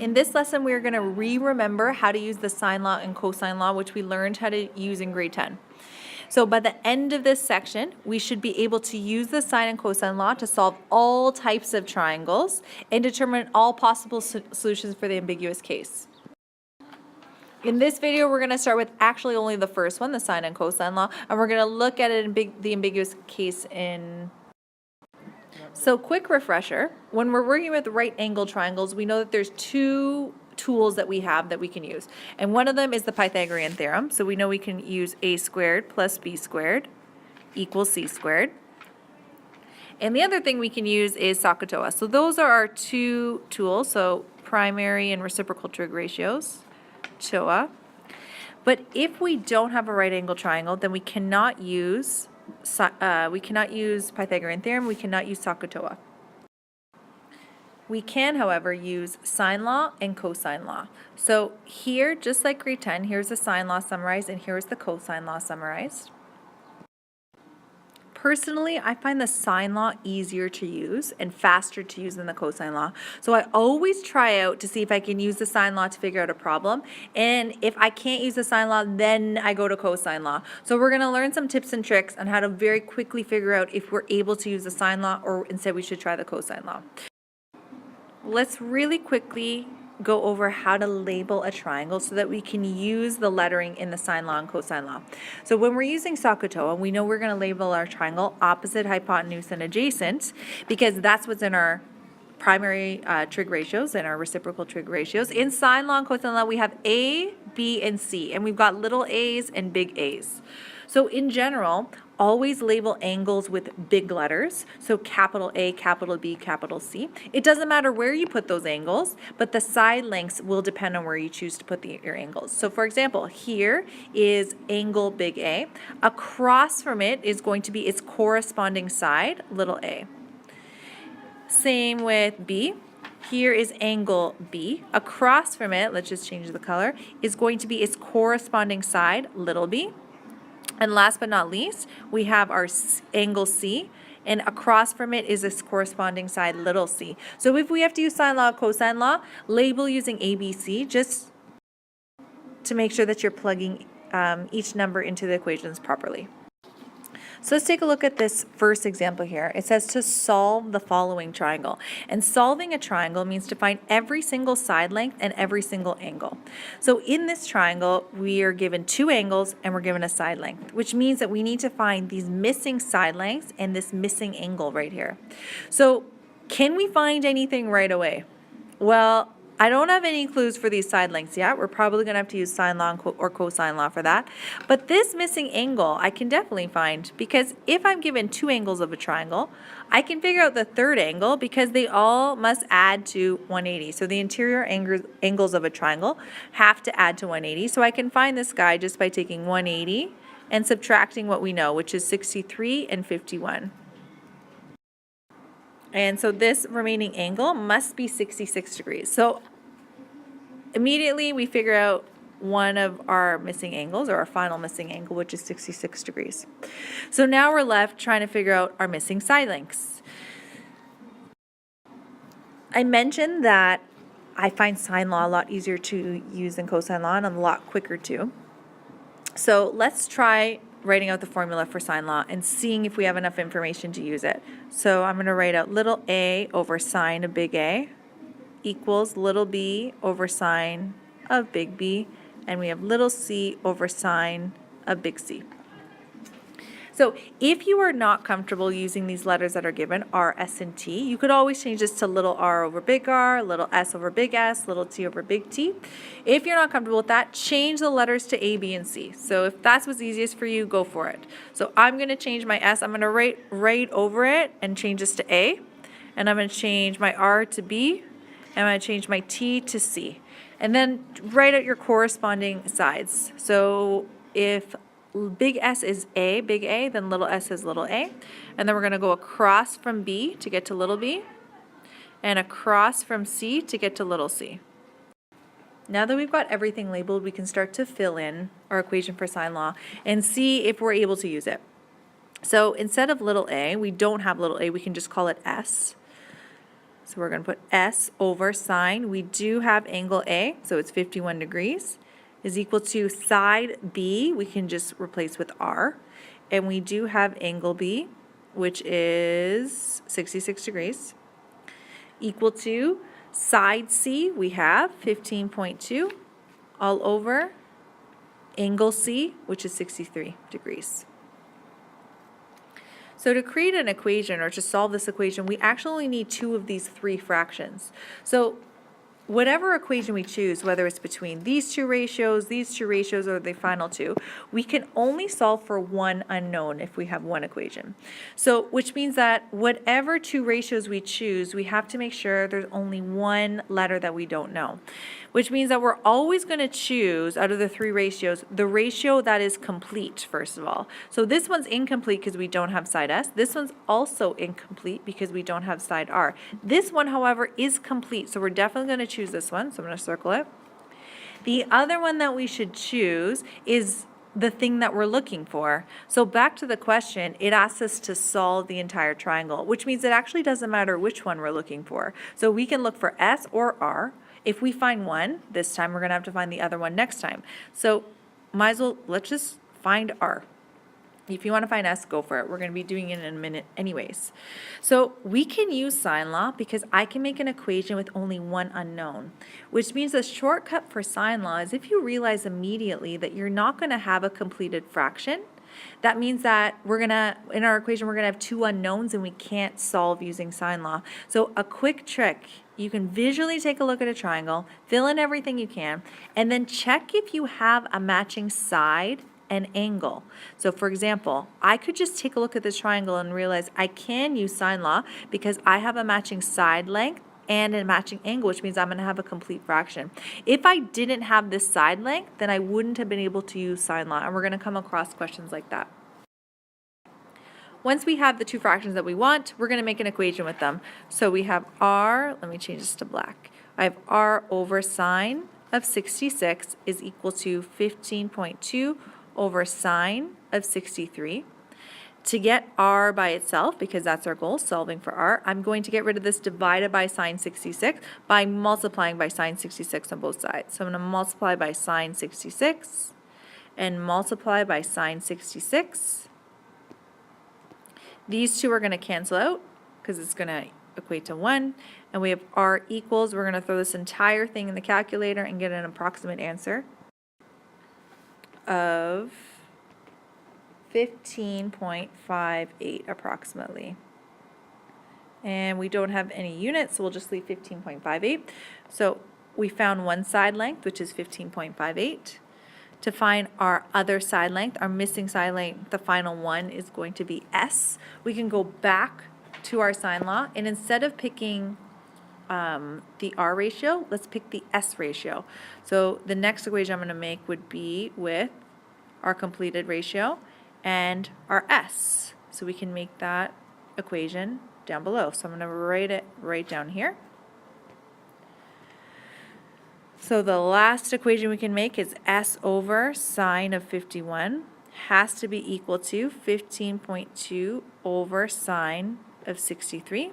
In this lesson, we are going to remember how to use the sine law and cosine law, which we learned how to use in grade 10. So by the end of this section, we should be able to use the sine and cosine law to solve all types of triangles and determine all possible solutions for the ambiguous case. In this video, we're going to start with actually only the first one, the sine and cosine law, and we're going to look at it in the ambiguous case in... So quick refresher, when we're working with right angle triangles, we know that there's two tools that we have that we can use. And one of them is the Pythagorean theorem. So we know we can use a squared plus b squared equals c squared. And the other thing we can use is SOHCAHTOA. So those are our two tools, so primary and reciprocal trig ratios, TOA. But if we don't have a right angle triangle, then we cannot use Pythagorean theorem, we cannot use SOHCAHTOA. We can, however, use sine law and cosine law. So here, just like grade 10, here's the sine law summarized and here's the cosine law summarized. Personally, I find the sine law easier to use and faster to use than the cosine law. So I always try out to see if I can use the sine law to figure out a problem. And if I can't use the sine law, then I go to cosine law. So we're going to learn some tips and tricks on how to very quickly figure out if we're able to use the sine law or instead we should try the cosine law. Let's really quickly go over how to label a triangle so that we can use the lettering in the sine law and cosine law. So when we're using SOHCAHTOA, we know we're going to label our triangle opposite, hypotenuse, and adjacent because that's what's in our primary trig ratios and our reciprocal trig ratios. In sine law and cosine law, we have A, B, and C, and we've got little a's and big A's. So in general, always label angles with big letters, so capital A, capital B, capital C. It doesn't matter where you put those angles, but the side lengths will depend on where you choose to put your angles. So for example, here is angle big A. Across from it is going to be its corresponding side, little a. Same with B. Here is angle B. Across from it, let's just change the color, is going to be its corresponding side, little b. And last but not least, we have our angle C, and across from it is its corresponding side, little c. So if we have to use sine law, cosine law, label using A, B, C, just to make sure that you're plugging each number into the equations properly. So let's take a look at this first example here. It says to solve the following triangle. And solving a triangle means to find every single side length and every single angle. So in this triangle, we are given two angles and we're given a side length, which means that we need to find these missing side lengths and this missing angle right here. So can we find anything right away? Well, I don't have any clues for these side lengths yet. We're probably going to have to use sine law or cosine law for that. But this missing angle I can definitely find because if I'm given two angles of a triangle, I can figure out the third angle because they all must add to 180. So the interior angles of a triangle have to add to 180. So I can find this guy just by taking 180 and subtracting what we know, which is 63 and 51. And so this remaining angle must be 66 degrees. So immediately we figure out one of our missing angles, or our final missing angle, which is 66 degrees. So now we're left trying to figure out our missing side lengths. I mentioned that I find sine law a lot easier to use than cosine law and a lot quicker too. So let's try writing out the formula for sine law and seeing if we have enough information to use it. So I'm going to write out little a over sine of big A equals little b over sine of big B, and we have little c over sine of big C. So if you are not comfortable using these letters that are given, R, S, and T, you could always change this to little r over big R, little s over big S, little t over big T. If you're not comfortable with that, change the letters to A, B, and C. So if that's what's easiest for you, go for it. So I'm going to change my S. I'm going to write right over it and change this to A. And I'm going to change my R to B. And I'm going to change my T to C. And then write out your corresponding sides. So if big S is A, big A, then little s is little a. And then we're going to go across from B to get to little b, and across from C to get to little c. Now that we've got everything labeled, we can start to fill in our equation for sine law and see if we're able to use it. So instead of little a, we don't have little a, we can just call it S. So we're going to put S over sine. We do have angle A, so it's 51 degrees, is equal to side B. We can just replace with R. And we do have angle B, which is 66 degrees, equal to side C. We have 15.2 all over angle C, which is 63 degrees. So to create an equation or to solve this equation, we actually only need two of these three fractions. So whatever equation we choose, whether it's between these two ratios, or the final two, we can only solve for one unknown if we have one equation. So, which means that whatever two ratios we choose, we have to make sure there's only one letter that we don't know. Which means that we're always going to choose, out of the three ratios, the ratio that is complete, first of all. So this one's incomplete because we don't have side S. This one's also incomplete because we don't have side R. This one, however, is complete, so we're definitely going to choose this one. So I'm going to circle it. The other one that we should choose is the thing that we're looking for. So back to the question, it asks us to solve the entire triangle, which means it actually doesn't matter which one we're looking for. So we can look for S or R. If we find one this time, we're going to have to find the other one next time. So might as well, let's just find R. If you want to find S, go for it. We're going to be doing it in a minute anyways. So we can use sine law because I can make an equation with only one unknown, which means the shortcut for sine law is if you realize immediately that you're not going to have a completed fraction, that means that in our equation, we're going to have two unknowns and we can't solve using sine law. So a quick trick, you can visually take a look at a triangle, fill in everything you can, and then check if you have a matching side and angle. So for example, I could just take a look at this triangle and realize I can use sine law because I have a matching side length and a matching angle, which means I'm going to have a complete fraction. If I didn't have this side length, then I wouldn't have been able to use sine law, and we're going to come across questions like that. Once we have the two fractions that we want, we're going to make an equation with them. So we have R, let me change this to black. I have R over sine of 66 is equal to 15.2 over sine of 63. To get R by itself, because that's our goal, solving for R, I'm going to get rid of this divided by sine 66 by multiplying by sine 66 on both sides. So I'm going to multiply by sine 66 and multiply by sine 66. These two are going to cancel out because it's going to equate to 1. And we have R equals, we're going to throw this entire thing in the calculator and get an approximate answer of 15.58 approximately. And we don't have any units, so we'll just leave 15.58. So we found one side length, which is 15.58. To find our other side length, our missing side length, the final one is going to be S. We can go back to our sine law, and instead of picking the R ratio, let's pick the S ratio. So the next equation I'm going to make would be with our completed ratio and our S. So we can make that equation down below. So I'm going to write it right down here. So the last equation we can make is S over sine of 51 has to be equal to 15.2 over sine of 63.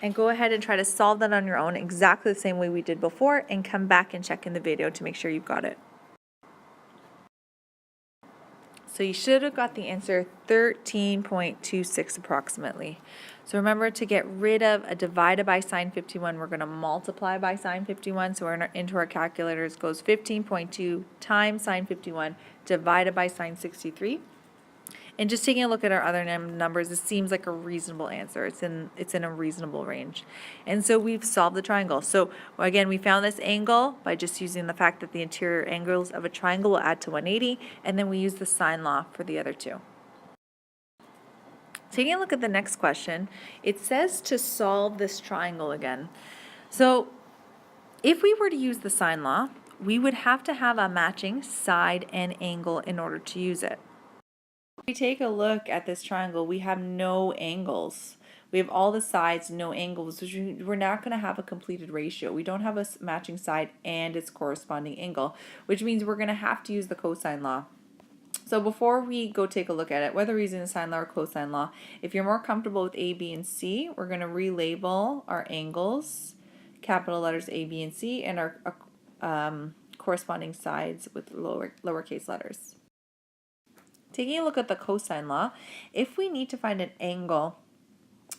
And go ahead and try to solve that on your own exactly the same way we did before, and come back and check in the video to make sure you've got it. So you should have got the answer 13.26 approximately. So remember, to get rid of a divided by sine 51, we're going to multiply by sine 51. So into our calculators goes 15.2 times sine 51 divided by sine 63. And just taking a look at our other numbers, it seems like a reasonable answer. It's in a reasonable range. And so we've solved the triangle. So again, we found this angle by just using the fact that the interior angles of a triangle will add to 180, and then we use the sine law for the other two. Taking a look at the next question, it says to solve this triangle again. So if we were to use the sine law, we would have to have a matching side and angle in order to use it. If we take a look at this triangle, we have no angles. We have all the sides, no angles, which we're not going to have a completed ratio. We don't have a matching side and its corresponding angle, which means we're going to have to use the cosine law. So So before we go take a look at it, whether we're using the sine law or cosine law, if you're more comfortable with A, B, and C, we're going to relabel our angles, capital letters A, B, and C, and our corresponding sides with lowercase letters. Taking a look at the cosine law, if we need to find an angle,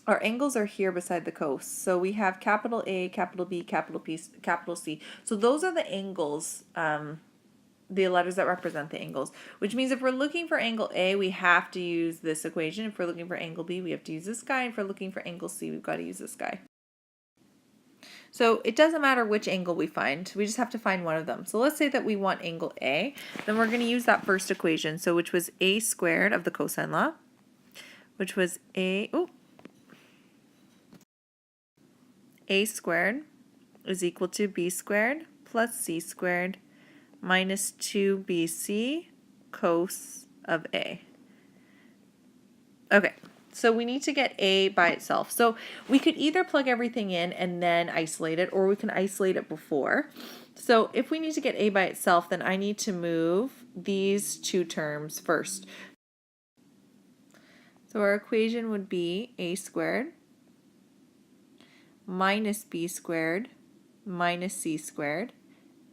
our angles are here beside the cos. So we have capital A, capital B, capital P, capital C. So those are the angles, the letters that represent the angles, which means if we're looking for angle A, we have to use this equation. If we're looking for angle B, we have to use this guy. And if we're looking for angle C, we've got to use this guy. So it doesn't matter which angle we find, we just have to find one of them. So let's say that we want angle A, then we're going to use that first equation, so which was A squared of the cosine law, which was A squared is equal to B squared plus C squared minus 2BC cos of A. Okay. So we need to get A by itself. So we could either plug everything in and then isolate it, or we can isolate it before. So if we need to get A by itself, then I need to move these two terms first. So our equation would be A squared minus B squared minus C squared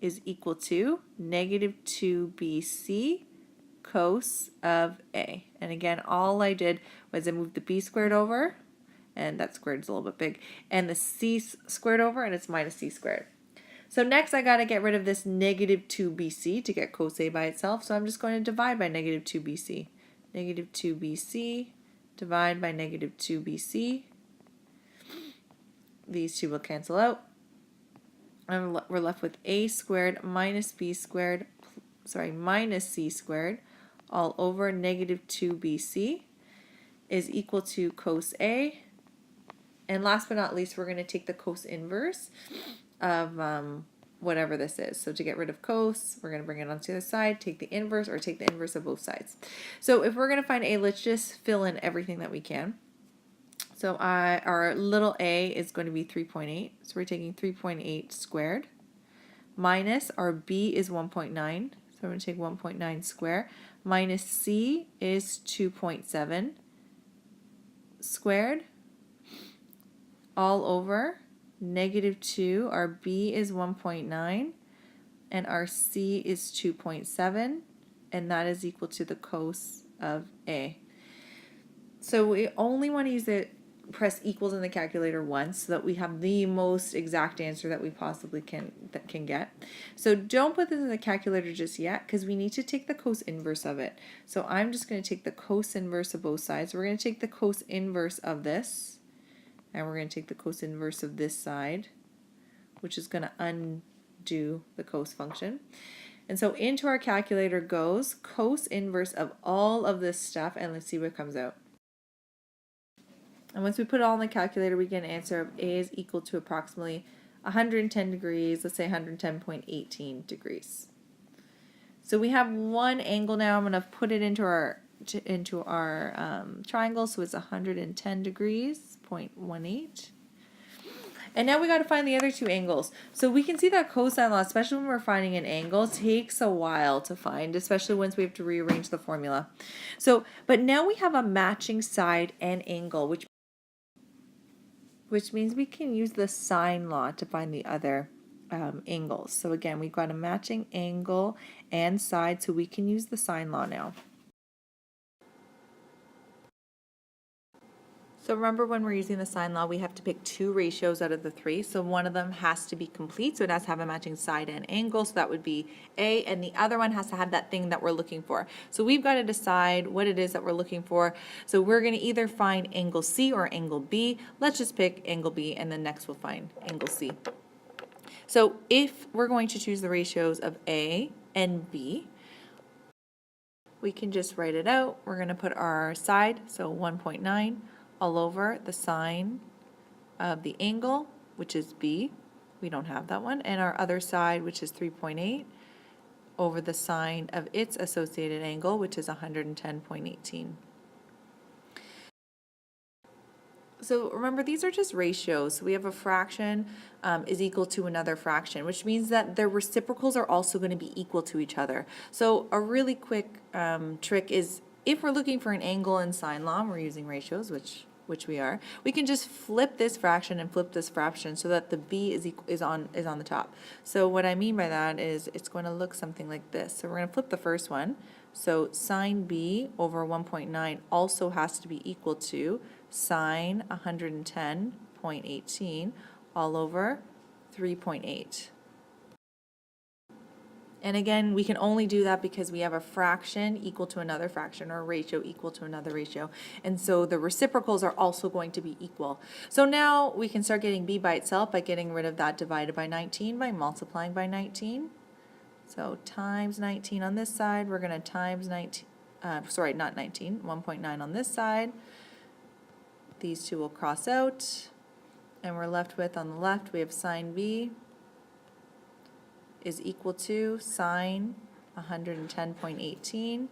is equal to negative 2BC cos of A. And again, all I did was I moved the B squared over, and that squared is a little bit big, and the C squared over, and it's minus C squared. So next I got to get rid of this negative 2BC to get cos A by itself, so I'm just going to divide by negative 2BC. Negative 2BC divide by negative 2BC. These two will cancel out. And we're left with A squared minus B squared, minus C squared all over negative 2BC is equal to cos A. And last but not least, we're going to take the cos inverse of whatever this is. So to get rid of cos, we're going to bring it onto the other side, take the inverse, or take the inverse of both sides. So if we're going to find A, let's just fill in everything that we can. So our little a is going to be 3.8. So we're taking 3.8 squared minus our b is 1.9. So we're going to take 1.9 squared minus c is 2.7 squared all over negative 2. Our b is 1.9 and our c is 2.7, and that is equal to the cos of A. So we only want to use it, press equals in the calculator once so that we have the most exact answer that we possibly can get. So don't put this in the calculator just yet because we need to take the cos inverse of it. So I'm just going to take the cos inverse of both sides. We're going to take the cos inverse of this, and we're going to take the cos inverse of this side, which is going to undo the cos function. And so into our calculator goes cos inverse of all of this stuff, and let's see what comes out. And once we put it all in the calculator, we get an answer of A is equal to approximately 110 degrees, let's say 110.18 degrees. So we have one angle now. I'm going to put it into our triangle, so it's 110 degrees, 0.18. And now we got to find the other two angles. So we can see that cosine law, especially when we're finding an angle, takes a while to find, especially once we have to rearrange the formula. So, but now we have a matching side and angle, which means we can use the sine law to find the other angles. So again, we've got a matching angle and side, so we can use the sine law now. So remember, when we're using the sine law, we have to pick two ratios out of the three. So one of them has to be complete, so it has to have a matching side and angle, so that would be A, and the other one has to have that thing that we're looking for. So we've got to decide what it is that we're looking for. So we're going to either find angle C or angle B. Let's just pick angle B, and then next we'll find angle C. So if we're going to choose the ratios of A and B, we can just write it out. We're going to put our side, so 1.9, all over the sine of the angle, which is B. We don't have that one. And our other side, which is 3.8, over the sine of its associated angle, which is 110.18. So remember, these are just ratios. So we have a fraction is equal to another fraction, which means that their reciprocals are also going to be equal to each other. So a really quick trick is, if we're looking for an angle in sine law, and we're using ratios, which we are, we can just flip this fraction and flip this fraction so that the b is on the top. So what I mean by that is it's going to look something like this. So we're going to flip the first one. So sine b over 1.9 also has to be equal to sine 110.18 all over 3.8. And again, we can only do that because we have a fraction equal to another fraction, or a ratio equal to another ratio. And so the reciprocals are also going to be equal. So now we can start getting b by itself by getting rid of that divided by 19 by multiplying by 19. So times 19 on this side, we're going to times 19, sorry, not 19, 1.9 on this side. These two will cross out, and we're left with, on the left, we have sine b is equal to sine 110.18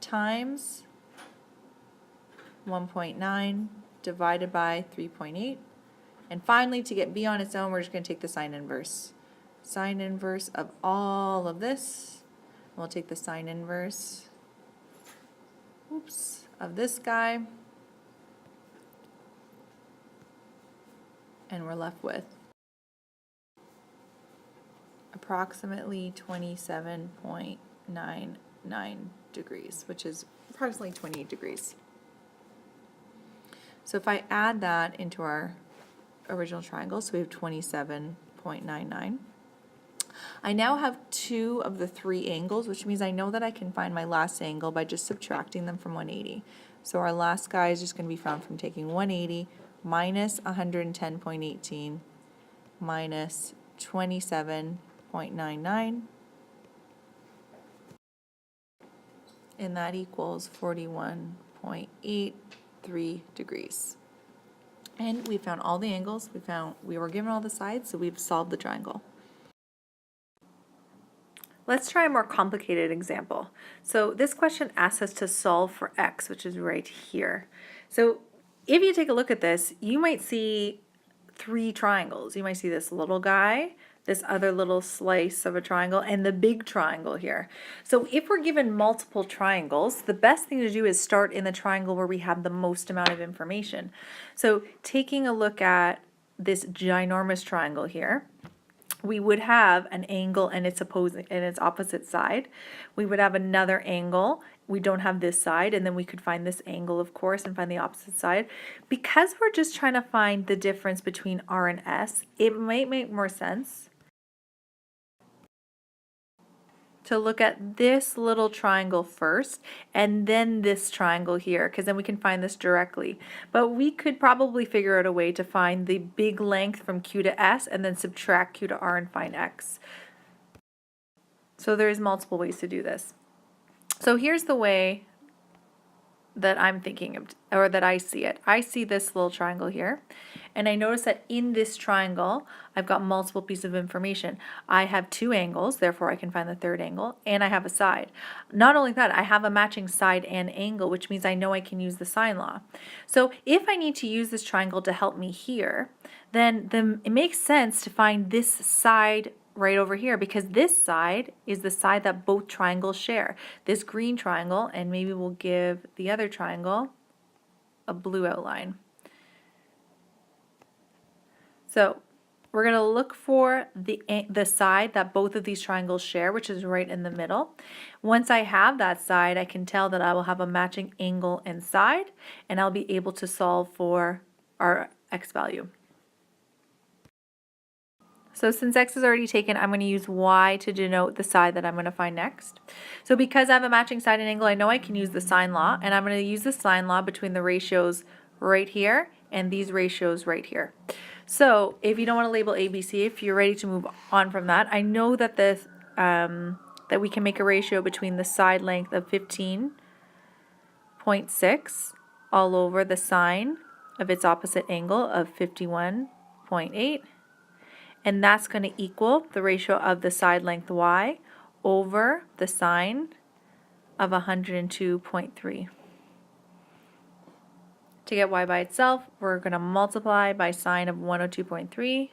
times 1.9 divided by 3.8. And finally, to get b on its own, we're just going to take the sine inverse. Sine inverse of all of this. We'll take the sine inverse, of this guy. And we're left with approximately 27.99 degrees, which is approximately 28 degrees. So if I add that into our original triangle, so we have 27.99. I now have two of the three angles, which means I know that I can find my last angle by just subtracting them from 180. So our last guy is just going to be found from taking 180 minus 110.18 minus 27.99, and that equals 41.83 degrees. And we found all the angles, we were given all the sides, so we've solved the triangle. Let's try a more complicated example. So this question asks us to solve for x, which is right here. So if you take a look at this, you might see three triangles. You might see this little guy, this other little slice of a triangle, and the big triangle here. So if we're given multiple triangles, the best thing to do is start in the triangle where we have the most amount of information. So taking a look at this ginormous triangle here, we would have an angle and its opposite side. We would have another angle. We don't have this side, and then we could find this angle, of course, and find the opposite side. Because we're just trying to find the difference between R and S, it might make more sense to look at this little triangle first and then this triangle here, because then we can find this directly. But we could probably figure out a way to find the big length from Q to S and then subtract Q to R and find X. So there's multiple ways to do this. So here's the way that I'm thinking of, or that I see it. I see this little triangle here, and I notice that in this triangle I've got multiple pieces of information. I have two angles, therefore I can find the third angle, and I have a side. Not only that, I have a matching side and angle, which means I know I can use the sine law. So if I need to use this triangle to help me here, then it makes sense to find this side right over here, because this side is the side that both triangles share. This green triangle, and maybe we'll give the other triangle a blue outline. So we're going to look for the side that both of these triangles share, which is right in the middle. Once I have that side, I can tell that I will have a matching angle and side, and I'll be able to solve for our x value. So since x is already taken, I'm going to use y to denote the side that I'm going to find next. So because I have a matching side and angle, I know I can use the sine law, and I'm going to use the sine law between the ratios right here and these ratios right here. So if you don't want to label A, B, C, if you're ready to move on from that, I know that this that we can make a ratio between the side length of 15.6 all over the sine of its opposite angle of 51.8. And that's going to equal the ratio of the side length y over the sine of 102.3. To get y by itself, we're going to multiply by sine of 102.3.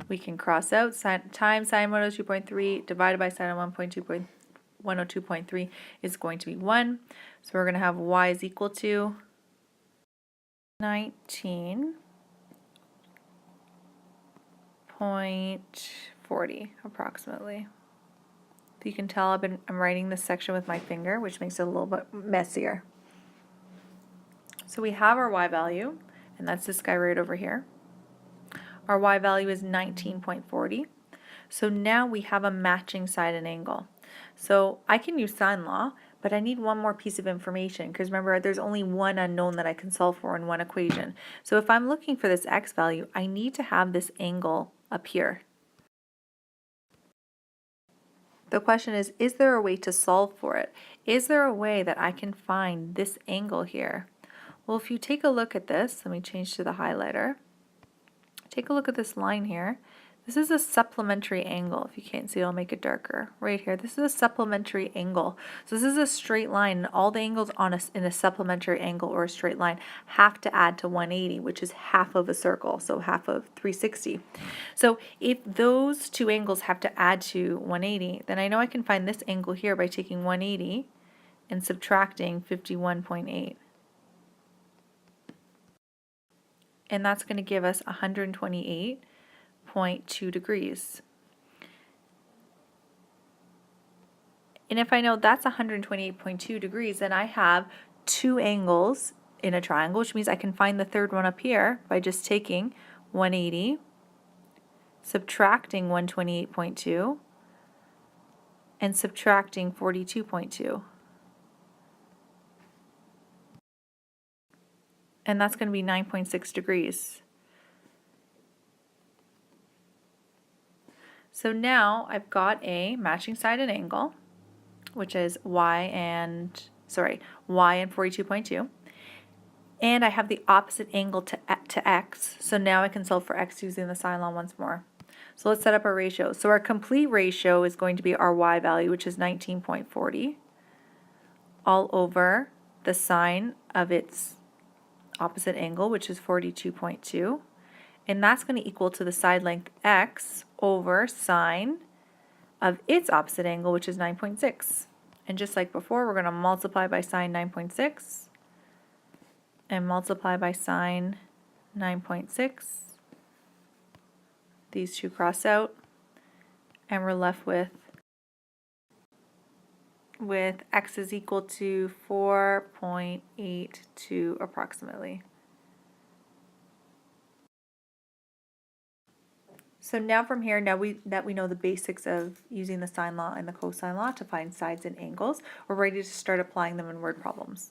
We can cross out times sine 102.3 divided by sine of 102.3 is going to be 1. So we're going to have y is equal to 19.40 approximately. You can tell I'm writing this section with my finger, which makes it a little bit messier. So we have our y value, and that's this guy right over here. Our y value is 19.40. So now we have a matching side and angle. So I can use sine law, but I need one more piece of information because remember there's only one unknown that I can solve for in one equation. So if I'm looking for this x value, I need to have this angle up here. The question is there a way to solve for it? Is there a way that I can find this angle here? Well, if you take a look at this, let me change to the highlighter. Take a look at this line here. This is a supplementary angle. If you can't see it, I'll make it darker. Right here, this is a supplementary angle. So this is a straight line, and all the angles in a supplementary angle or a straight line have to add to 180, which is half of a circle, so half of 360. So if those two angles have to add to 180, then I know I can find this angle here by taking 180 and subtracting 51.8. And that's going to give us 128.2 degrees. And if I know that's 128.2 degrees, then I have two angles in a triangle, which means I can find the third one up here by just taking 180, subtracting 128.2, and subtracting 42.2. And that's going to be 9.6 degrees. So now I've got a matching side and angle, which is y and 42.2. And I have the opposite angle to x, so now I can solve for x using the sine law once more. So let's set up our ratio. So our complete ratio is going to be our y value, which is 19.40, all over the sine of its opposite angle, which is 42.2, and that's going to equal to the side length x over sine of its opposite angle, which is 9.6. And just like before, we're going to multiply by sine 9.6 and multiply by sine 9.6. These two cross out, and we're left with x is equal to 4.82 approximately. So now from here, now that we know the basics of using the sine law and the cosine law to find sides and angles, we're ready to start applying them in word problems.